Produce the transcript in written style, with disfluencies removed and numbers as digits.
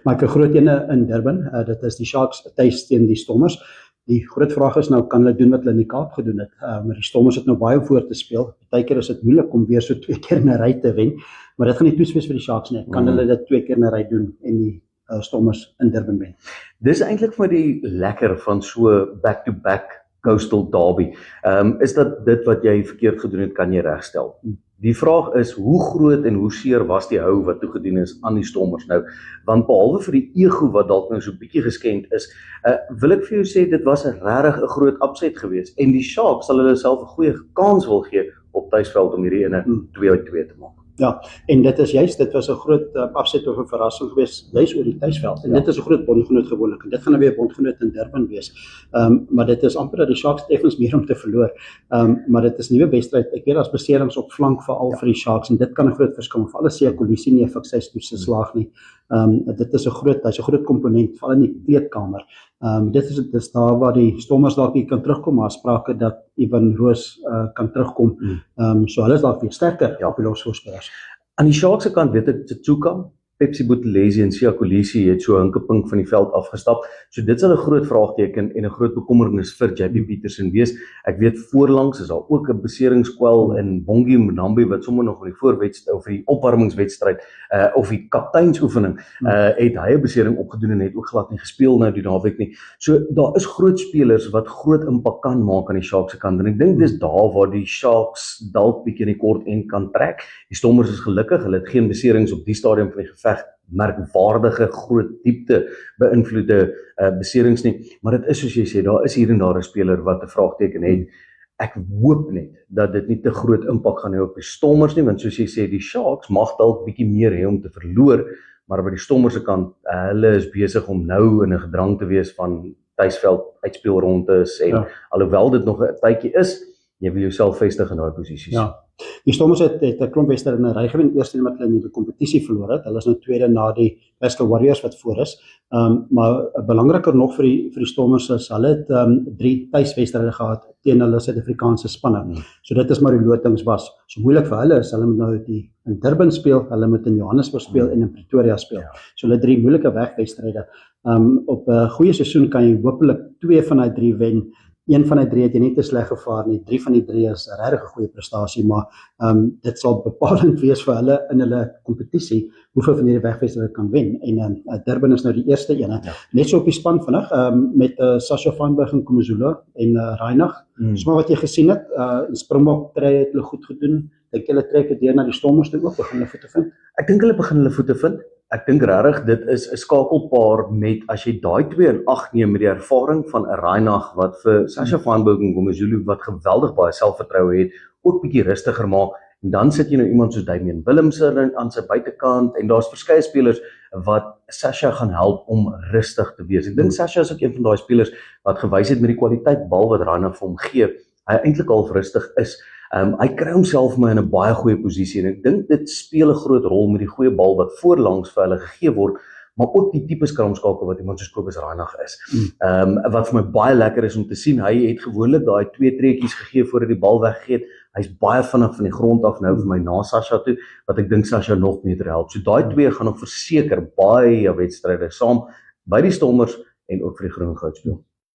Maar ek 'n groot ene in Durban, dit is die Sharks tuis teen die Stormers. Die groot vraag is nou, kan hulle doen wat hulle in die Kaap gedoen het? Maar die Stormers het nou baie voor te speel. Partykeer is dit moeilik om weer so 2 keer in 'n ry te wen, maar dit gaan nie toeswees vir die Sharks nie. Kan hulle dit 2 keer in 'n ry doen en die Stormers in Durban wen? Dis eintlik vir die lekker van so back-to-back coastal derby. Is dat dit wat jy verkeerd gedoen het, kan jy regstel? Die vraag is, hoe groot en hoe seer was die hou wat toegedien is aan die Stormers nou? Want behalwe vir die ego wat dalk nou so 'n bietjie geskend is, wil ek vir jou sê, dit was regtig 'n groot upset geweest. En die Sharks sal hulle self 'n goeie kans wil gee op tuisveld om hierdie ene 2-2 te maak. Ja, en dit was 'n groot upset of 'n verrassing geweest, juis oor die tuisveld. En dit is 'n groot bondgenoot gewoonlik. En dit gaan nou weer 'n bondgenoot in Durban wees. Maar dit is amper dat die Sharks effens meer om te verloor. Maar dit is 'n nuwe wedstryd. Ek weet daar's beserings op flank veral vir die Sharks en dit kan 'n groot verskil maak. Veral as Siya Kolisi nie 'n fikse toets slaag nie. Dit is 'n groot komponent veral in die kleedkamer. Dit is daar waar die Stormers dalk nie kan terugkom, maar sprake dat Ivan Roos kan terugkom. So hulle is dalk weer sterker op die losvoorspelers. Aan die Sharks se kant weet ek Tsutsuka, Pepsi Buthelezi en Siya Kolisi het so 'n hinkepink van die veld afgestap. So dit sal 'n groot vraagteken en 'n groot bekommernis vir JP Pietersen wees. Ek weet voorlangs is daar ook 'n beseringskwel in Bongi Mbonambi wat sommer nog in die voorwedstryd of die opwarmingswedstryd of die kapteinsoefening het hy 'n besering opgedoen en het ook glad nie gespeel nou die naweek nie. So daar is groot spelers wat groot impak kan maak aan die Sharks se kant en ek dink dis daar waar die Sharks dalk bietjie in die kort end kan trek. Die Stormers is gelukkig, hulle het geen beserings op die stadium van die geveg, merkwaardige groot diepte beïnvloede beserings nie, maar dit is soos jy sê, daar is hier en daar 'n speler wat 'n vraagteken het. Ek hoop net dat dit nie te groot impak gaan hê op die Stormers nie, want soos jy sê, die Sharks mag dalk bietjie meer hê om te verloor, maar by die Stormers se kant, hulle is besig om nou in 'n gedrang te wees van tuisveld uitspeelrondes en alhoewel dit nog 'n tydjie is, jy wil jouself vestig in daai posisies. Ja. Die Stormers het 'n klomp wedstryde in 'n ry gewen, eers omdat hulle nie die kompetisie verloor het. Hulle is nou tweede na die Wesley Warriors wat voor is. Maar belangriker nog vir die Stormers is hulle het 3 tuiswedstryde gehad teen hulle Suid-Afrikaanse spanne. So dit is maar die lotings was. So moeilik vir hulle is hulle moet nou in Durban speel, hulle moet in Johannesburg speel en in Pretoria speel. So hulle 3 moeilike wegwedstryde. Op 'n goeie seisoen kan jy hopelik 2 van daai 3 wen. Een van die 3 het jy nie te sleg gevaar nie. 3 van die 3 is 'n regtig goeie prestasie, maar dit sal bepalend wees vir hulle in hulle kompetisie hoeveel van hierdie wegwedstryde kan wen. En Durban is nou die eerste ene. Net so op die span vinnig met Sasha Feinberg en Komazula en Reinagh. Dis maar wat jy gesien het. Springbok tree het hulle goed gedoen. Dink hulle trek dit deur na die Stormers toe ook begin hulle voete vind? Ek dink hulle begin hulle voete vind. Ek dink regtig dit is 'n skakelpaar met as jy daai 2 in ag neem met die ervaring van 'n Reinagh wat vir Sasha Feinberg en Komazulu wat geweldig baie selfvertroue het, ook bietjie rustiger maak. En dan sit jy nou iemand soos Damian Willemse aan sy buitekant en daar's verskeie spelers wat Sasha gaan help om rustig te wees. Ek dink Sasha is ook een van daai spelers wat gewys het met die kwaliteit bal wat Reinagh vir hom gee, hy eintlik al rustig is. Hy kry homself maar in 'n baie goeie posisie en ek dink dit speel 'n groot rol met die goeie bal wat voorlangs vir hulle gegee word, maar ook die tipe skramskakel wat iemand soos Kobus Reinagh is. Wat vir my baie lekker is om te sien, hy het gewoonlik daai 2 treetjies gegee voordat die bal weggegee het. Hy's baie vinnig van die grond af nou vir my na Sasha toe, wat ek dink Sasha nog beter help. So daai 2 gaan nog verseker baie wedstryde saam by die Stormers en ook vir die Groen Goud speel.